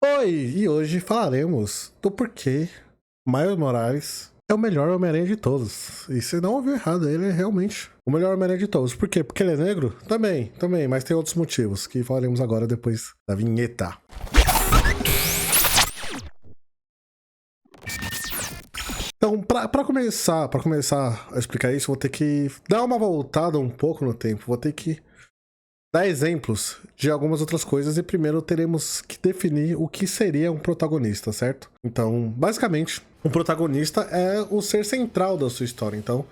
Oi, e hoje falaremos do porquê Miles Morales é o melhor Homem-Aranha de todos. E você não ouviu errado, ele é realmente o melhor Homem-Aranha de todos. Por quê? Porque ele é negro? Também, mas tem outros motivos que falaremos agora depois da vinheta. Então, pra começar a explicar isso, vou ter que dar uma voltada um pouco no tempo. Vou ter que dar exemplos de algumas outras coisas e primeiro teremos que definir o que seria um protagonista, certo? Então, basicamente, um protagonista é o ser central da sua história. Então,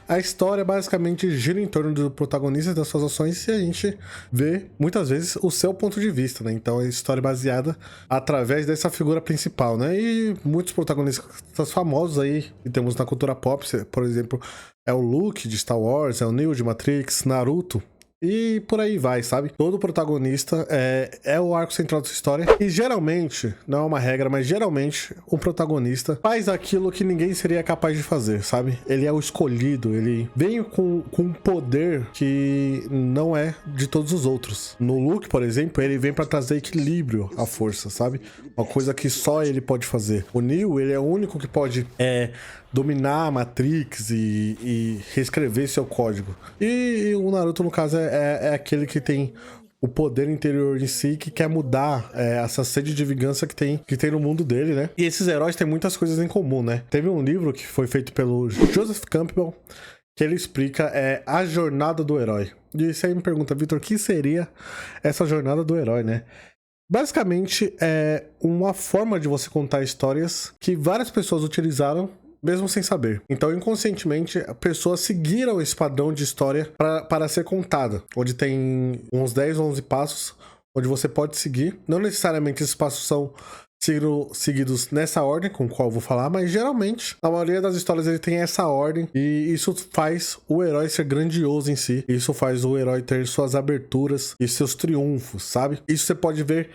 a história basicamente gira em torno do protagonista e das suas ações e a gente vê, muitas vezes, o seu ponto de vista, né? Então, é a história baseada através dessa figura principal, né? E muitos protagonistas famosos aí que temos na cultura pop, por exemplo, é o Luke de Star Wars, é o Neo de Matrix, Naruto, e por aí vai, sabe? Todo protagonista é o arco central da sua história. E geralmente, não é uma regra, mas geralmente o protagonista faz aquilo que ninguém seria capaz de fazer, sabe? Ele é o escolhido, ele vem com um poder que não é de todos os outros. No Luke, por exemplo, ele vem pra trazer equilíbrio à força, sabe? Uma coisa que só ele pode fazer. O Neo, ele é o único que pode dominar a Matrix e reescrever seu código. E o Naruto, no caso, é aquele que tem o poder interior em si, que quer mudar essa sede de vingança que tem no mundo dele, né? E esses heróis têm muitas coisas em comum, né? Teve um livro que foi feito pelo Joseph Campbell, que ele explica a jornada do herói. E você aí me pergunta, Victor, o que seria essa jornada do herói, né? Basicamente, é uma forma de você contar histórias que várias pessoas utilizaram mesmo sem saber. Então, inconscientemente, pessoas seguiram esse padrão de história para ser contada, onde tem uns 10 ou 11 passos, onde você pode seguir. Não necessariamente esses passos são seguidos nessa ordem com qual eu vou falar, mas geralmente, a maioria das histórias ele tem essa ordem, e isso faz o herói ser grandioso em si. Isso faz o herói ter suas aberturas e seus triunfos, sabe? Isso você pode ver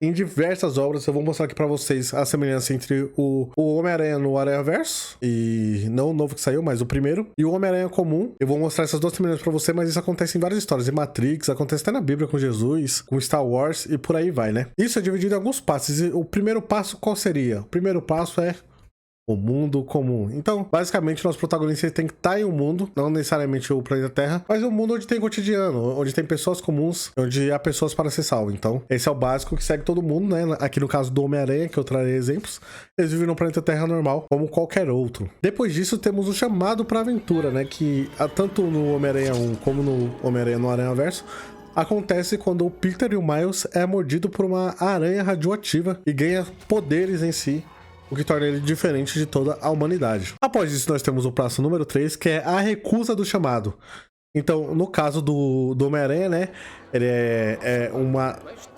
em diversas obras. Eu vou mostrar aqui pra vocês a semelhança entre o Homem-Aranha no Aranhaverso, e não o novo que saiu, mas o primeiro, e o Homem-Aranha comum. Eu vou mostrar essas duas semelhanças pra você, mas isso acontece em várias histórias. Em Matrix, acontece até na Bíblia com Jesus, com Star Wars e por aí vai, né? Isso é dividido em alguns passos. E o primeiro passo qual seria? O primeiro passo é o mundo comum. Então, basicamente, nosso protagonista tem que estar em um mundo, não necessariamente o planeta Terra, mas um mundo onde tem cotidiano, onde tem pessoas comuns, onde há pessoas para ser salvo. Então, esse é o básico que segue todo mundo, né? Aqui no caso do Homem-Aranha, que eu trarei exemplos, eles vivem no planeta Terra normal, como qualquer outro. Depois disso, temos o chamado para aventura, né? Que tanto no Homem-Aranha 1 como no Homem-Aranha no Aranhaverso, acontece quando o Peter e o Miles é mordido por uma aranha radioativa e ganha poderes em si, o que torna ele diferente de toda a humanidade. Após isso, nós temos o passo número 3, que é a recusa do chamado. Então, no caso do Homem-Aranha, né, ele é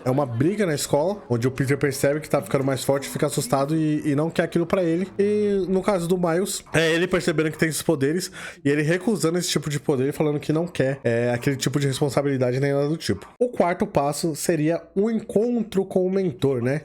uma briga na escola, onde o Peter percebe que tá ficando mais forte, fica assustado e não quer aquilo pra ele. E no caso do Miles, ele percebendo que tem esses poderes e ele recusando esse tipo de poder, falando que não quer aquele tipo de responsabilidade nem nada do tipo. O quarto passo seria um encontro com o mentor, né?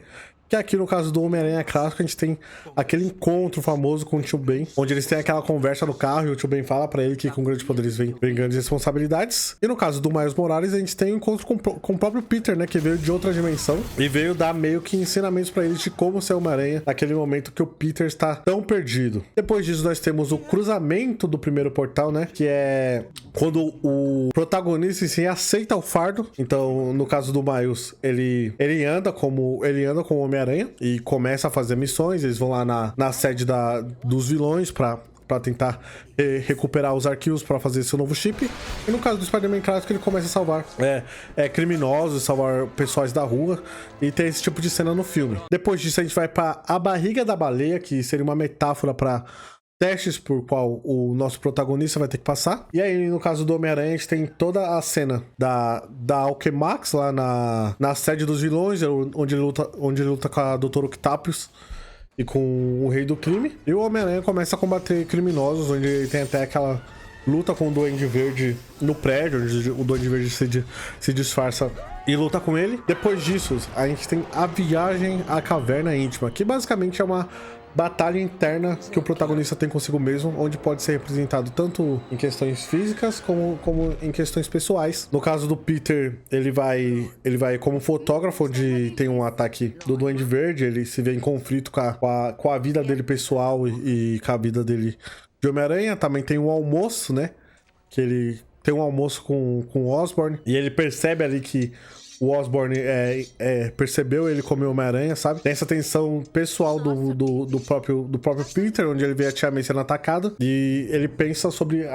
Que aqui no caso do Homem-Aranha clássico, a gente tem aquele encontro famoso com o Tio Ben, onde eles têm aquela conversa no carro e o Tio Ben fala pra ele que com grandes poderes vem grandes responsabilidades. E no caso do Miles Morales, a gente tem um encontro com o próprio Peter, né, que veio de outra dimensão e veio dar meio que ensinamentos pra ele de como ser Homem-Aranha naquele momento que o Peter está tão perdido. Depois disso, nós temos o cruzamento do primeiro portal, né, que é quando o protagonista em si aceita o fardo. Então, no caso do Miles, ele anda como o Homem-Aranha e começa a fazer missões. Eles vão lá na sede dos vilões pra tentar recuperar os arquivos para fazer seu novo chip. E no caso do Spider-Man clássico, ele começa a salvar criminosos, salvar pessoas da rua, e tem esse tipo de cena no filme. Depois disso, a gente vai para a barriga da baleia, que seria uma metáfora para testes por qual o nosso protagonista vai ter que passar. E aí, no caso do Homem-Aranha, a gente tem toda a cena da Alchemax lá na sede dos vilões, onde ele luta com a Dr. Octapius e com o Rei do Crime. E o Homem-Aranha começa a combater criminosos, onde ele tem até aquela luta com o Duende Verde no prédio, onde o Duende Verde se disfarça e luta com ele. Depois disso, a gente tem a viagem à caverna íntima, que basicamente é uma batalha interna que o protagonista tem consigo mesmo, onde pode ser representado tanto em questões físicas como em questões pessoais. No caso do Peter, ele vai como fotógrafo, onde tem um ataque do Duende Verde, ele se vê em conflito com a vida dele pessoal e com a vida dele de Homem-Aranha. Também tem um almoço, né? Que ele tem um almoço com o Osborn, e ele percebe ali que o Osborn percebeu ele como Homem-Aranha, sabe? Tem essa tensão pessoal do próprio Peter, onde ele vê a Tia May sendo atacada, e ele pensa sobre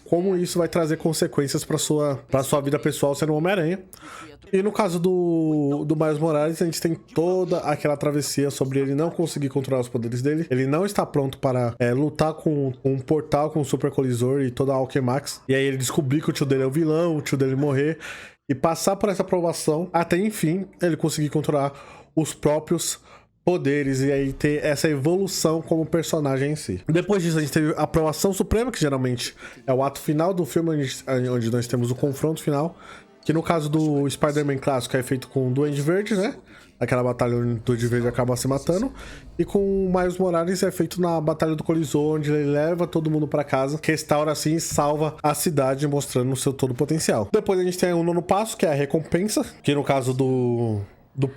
como isso vai trazer consequências pra sua vida pessoal sendo Homem-Aranha. E no caso do Miles Morales, a gente tem toda aquela travessia sobre ele não conseguir controlar os poderes dele. Ele não está pronto para lutar com um portal, com um super colisor e toda a Alchemax. E aí ele descobrir que o tio dele é o vilão, o tio dele morrer, e passar por essa aprovação até, enfim, ele conseguir controlar os próprios poderes e aí ter essa evolução como personagem em si. Depois disso, a gente teve a aprovação suprema, que geralmente é o ato final do filme, onde nós temos o confronto final, que no caso do Spider-Man clássico é feito com o Duende Verde, né? Aquela batalha onde o Duende Verde acaba se matando. E com o Miles Morales é feito na Batalha do Colisor, onde ele leva todo mundo pra casa, restaura assim e salva a cidade, mostrando o seu todo potencial. Depois a gente tem o nono passo, que é a recompensa, que no caso do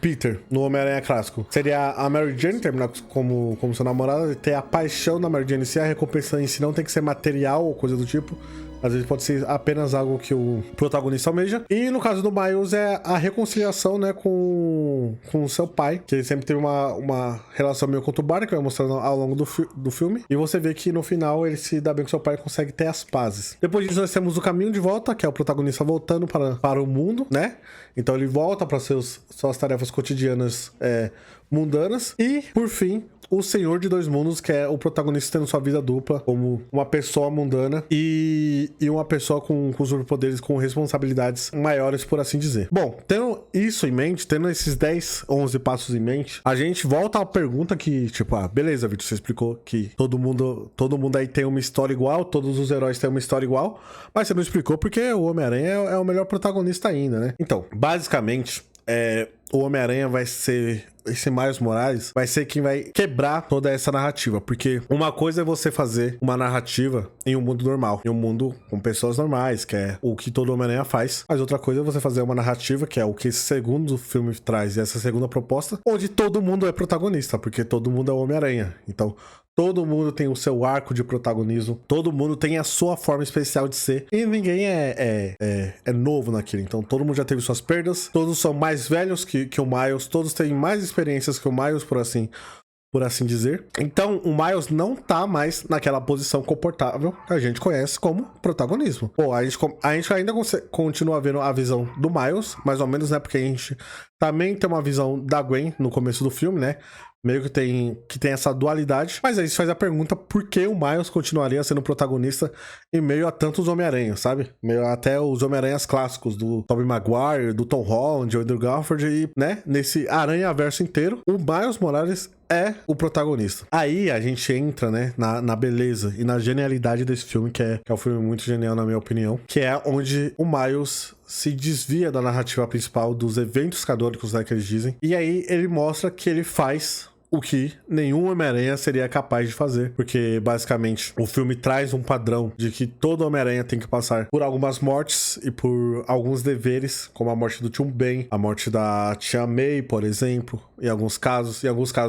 Peter, no Homem-Aranha clássico, seria a Mary Jane terminar como seu namorado, e ter a paixão da Mary Jane. Se a recompensa em si não tem que ser material ou coisa do tipo, às vezes pode ser apenas algo que o protagonista almeja. E no caso do Miles é a reconciliação, né, com o seu pai, que ele sempre teve uma relação meio conturbada, que vai mostrando ao longo do filme. E você vê que no final ele se dá bem com seu pai e consegue ter as pazes. Depois disso nós temos o caminho de volta, que é o protagonista voltando para o mundo, né? Então ele volta para suas tarefas cotidianas mundanas. E, por fim, o Senhor de Dois Mundos, que é o protagonista tendo sua vida dupla como uma pessoa mundana e uma pessoa com superpoderes, com responsabilidades maiores, por assim dizer. Bom, tendo isso em mente, tendo esses 10, 11 passos em mente, a gente volta à pergunta que, tipo, beleza, Vitor, você explicou que todo mundo aí tem uma história igual, todos os heróis têm uma história igual, mas você não explicou porque o Homem-Aranha é o melhor protagonista ainda, né? Então, basicamente, o Homem-Aranha vai ser... Esse Miles Morales vai ser quem vai quebrar toda essa narrativa. Porque uma coisa é você fazer uma narrativa em um mundo normal, em um mundo com pessoas normais, que é o que todo Homem-Aranha faz. Mas outra coisa é você fazer uma narrativa, que é o que esse segundo filme traz, e essa segunda proposta, onde todo mundo é protagonista, porque todo mundo é o Homem-Aranha. Então, todo mundo tem o seu arco de protagonismo, todo mundo tem a sua forma especial de ser, e ninguém é novo naquilo. Então todo mundo já teve suas perdas, todos são mais velhos que o Miles, todos têm mais experiências que o Miles, por assim dizer. Então o Miles não tá mais naquela posição confortável que a gente conhece como protagonismo. Pô, a gente ainda continua vendo a visão do Miles, mais ou menos, né? Porque a gente também tem uma visão da Gwen no começo do filme, né? Meio que tem essa dualidade. Mas aí se faz a pergunta por que o Miles continuaria sendo protagonista em meio a tantos Homem-Aranha, sabe? Meio até os Homem-Aranhas clássicos do Tobey Maguire, do Tom Holland, do Andrew Garfield e, né? Nesse aranha-verso inteiro, o Miles Morales é o protagonista. Aí a gente entra, né, na beleza e na genialidade desse filme, que é um filme muito genial, na minha opinião, que é onde o Miles se desvia da narrativa principal, dos eventos canônicos, né, que eles dizem, e aí ele mostra que ele faz o que nenhum Homem-Aranha seria capaz de fazer, porque basicamente o filme traz um padrão de que todo Homem-Aranha tem que passar por algumas mortes e por alguns deveres, como a morte do Tio Ben, a morte da Tia May, por exemplo, em alguns casos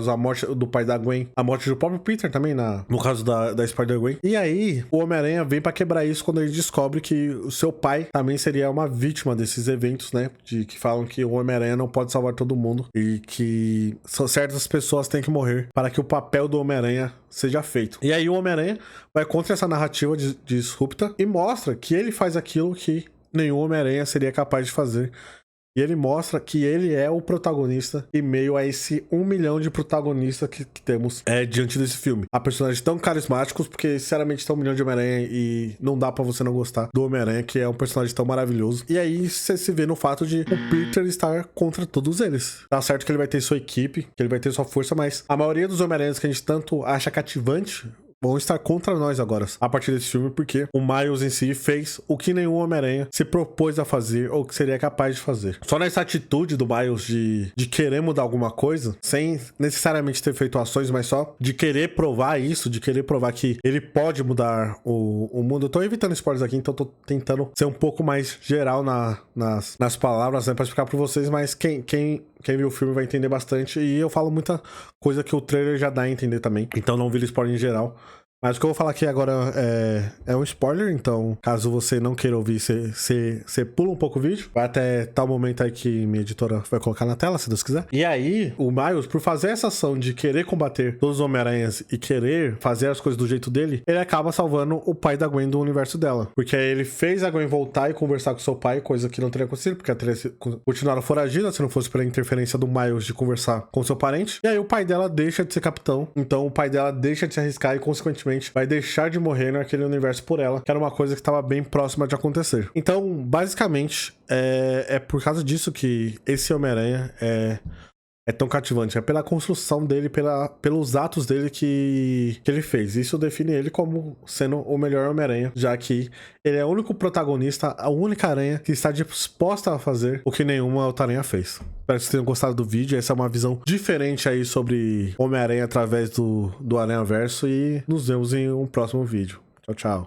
a morte do pai da Gwen, a morte do próprio Peter também, no caso da Spider-Gwen. E aí o Homem-Aranha vem pra quebrar isso quando ele descobre que o seu pai também seria uma vítima desses eventos, né, que falam que o Homem-Aranha não pode salvar todo mundo e que certas pessoas têm que morrer para que o papel do Homem-Aranha seja feito. E aí o Homem-Aranha vai contra essa narrativa disrupta e mostra que ele faz aquilo que nenhum Homem-Aranha seria capaz de fazer. E ele mostra que ele é o protagonista em meio a esse 1 milhão de protagonistas que temos diante desse filme. Há personagens tão carismáticos, porque sinceramente tem 1 milhão de Homem-Aranha e não dá pra você não gostar do Homem-Aranha, que é um personagem tão maravilhoso. E aí você se vê no fato de o Peter estar contra todos eles. Tá certo que ele vai ter sua equipe, que ele vai ter sua força, mas a maioria dos Homem-Aranhas que a gente tanto acha cativante vão estar contra nós agora, a partir desse filme, porque o Miles em si fez o que nenhum Homem-Aranha se propôs a fazer ou que seria capaz de fazer. Só nessa atitude do Miles de querer mudar alguma coisa, sem necessariamente ter feito ações, mas só de querer provar isso, de querer provar que ele pode mudar o mundo. Eu tô evitando spoilers aqui, então tô tentando ser um pouco mais geral nas palavras, né, pra explicar pra vocês, mas quem viu o filme vai entender bastante, e eu falo muita coisa que o trailer já dá a entender também, então não vira spoiler em geral. Mas o que eu vou falar aqui agora é um spoiler, então caso você não queira ouvir, você pula um pouco o vídeo. Vai até tal momento aí que minha editora vai colocar na tela, se Deus quiser. E aí, o Miles, por fazer essa ação de querer combater todos os Homem-Aranhas e querer fazer as coisas do jeito dele, ele acaba salvando o pai da Gwen do universo dela. Porque aí ele fez a Gwen voltar e conversar com seu pai, coisa que não teria acontecido, porque ela teria continuado foragida se não fosse pela interferência do Miles de conversar com seu parente. E aí o pai dela deixa de ser capitão, então o pai dela deixa de se arriscar e, consequentemente, vai deixar de morrer naquele universo por ela, que era uma coisa que estava bem próxima de acontecer. Então, basicamente, é por causa disso que esse Homem-Aranha é tão cativante. É pela construção dele, pelos atos dele que ele fez. Isso define ele como sendo o melhor Homem-Aranha, já que ele é o único protagonista, a única aranha que está disposta a fazer o que nenhuma outra aranha fez. Espero que vocês tenham gostado do vídeo. Essa é uma visão diferente aí sobre Homem-Aranha através do Aranhaverso, e nos vemos em um próximo vídeo. Tchau, tchau.